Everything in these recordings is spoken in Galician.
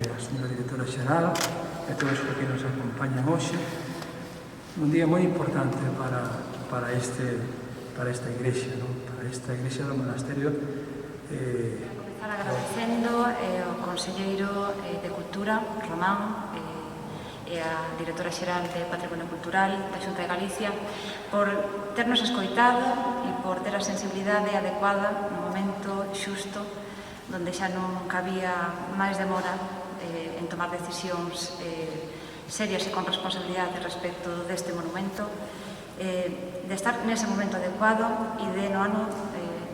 A señora directora xeral e todos os que nos acompañan hoxe, un día moi importante para esta igrexa, ¿no? Para esta igrexa do monasterio. Comezar agradecendo ao Conselleiro de Cultura, Román, e a Directora Xeral de Patrimonio Cultural da Xunta de Galicia por ternos escoitado e por ter a sensibilidade adecuada no momento xusto donde xa non cabía máis demora en tomar decisións serias e con responsabilidade respecto deste monumento, de estar nese momento adecuado e de no ano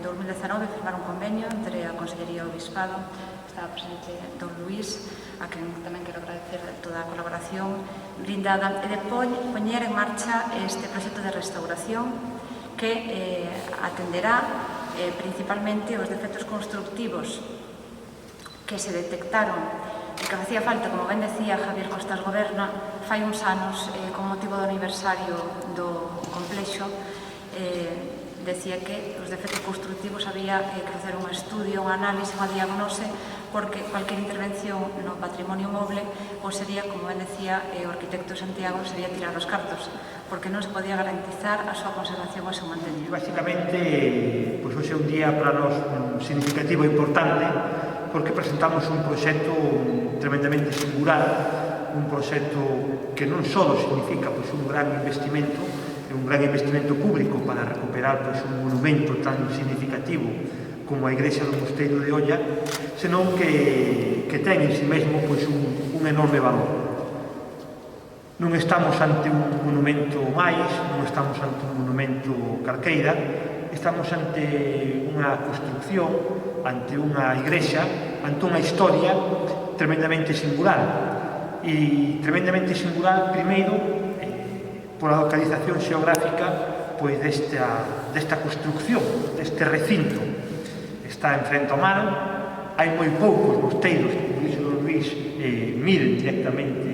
2019 firmar un convenio entre a Consellería e o Bispado. Estaba presente don Luís, a quen tamén quero agradecer toda a colaboración brindada, e de poñer en marcha este proxecto de restauración que atenderá principalmente os defectos constructivos que se detectaron e que facía falta, como ben decía Javier Costas Goberna, fai uns anos, con motivo do aniversario do complexo, decía que os defectos constructivos había que facer un estudio, un análise, unha diagnose, porque cualquier intervención no patrimonio moble sería, como ben decía o arquitecto Santiago, sería tirar os cartos, porque non se podía garantizar a súa conservación e o seu mantenimento. Basicamente, hoxe é un día para nós significativo e importante, porque presentamos un proxecto tremendamente singular, un proxecto que non só significa un gran investimento, un gran investimento público para recuperar un monumento tan significativo como a Igrexa do Mosteiro de Olla, senón que ten en si mesmo un enorme valor. Non estamos ante un monumento máis, non estamos ante un monumento calqueira, estamos ante unha construcción, ante unha igrexa, ante unha historia tremendamente singular. E tremendamente singular, primeiro, pola localización xeográfica desta construcción, deste recinto. Está en frente ao mar, hai moi poucos mosteiros, por iso don Luís miren directamente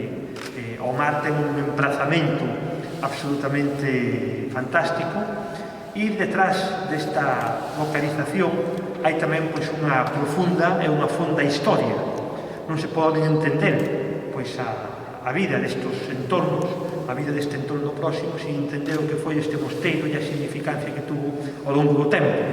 ao mar, ten un emprazamento absolutamente fantástico, e detrás desta localización hai tamén unha profunda e unha fonda historia. Non se pode entender a vida destes entornos, a vida deste entorno próximo, sin entender o que foi este mosteiro e a significancia que tuvo ao longo do tempo.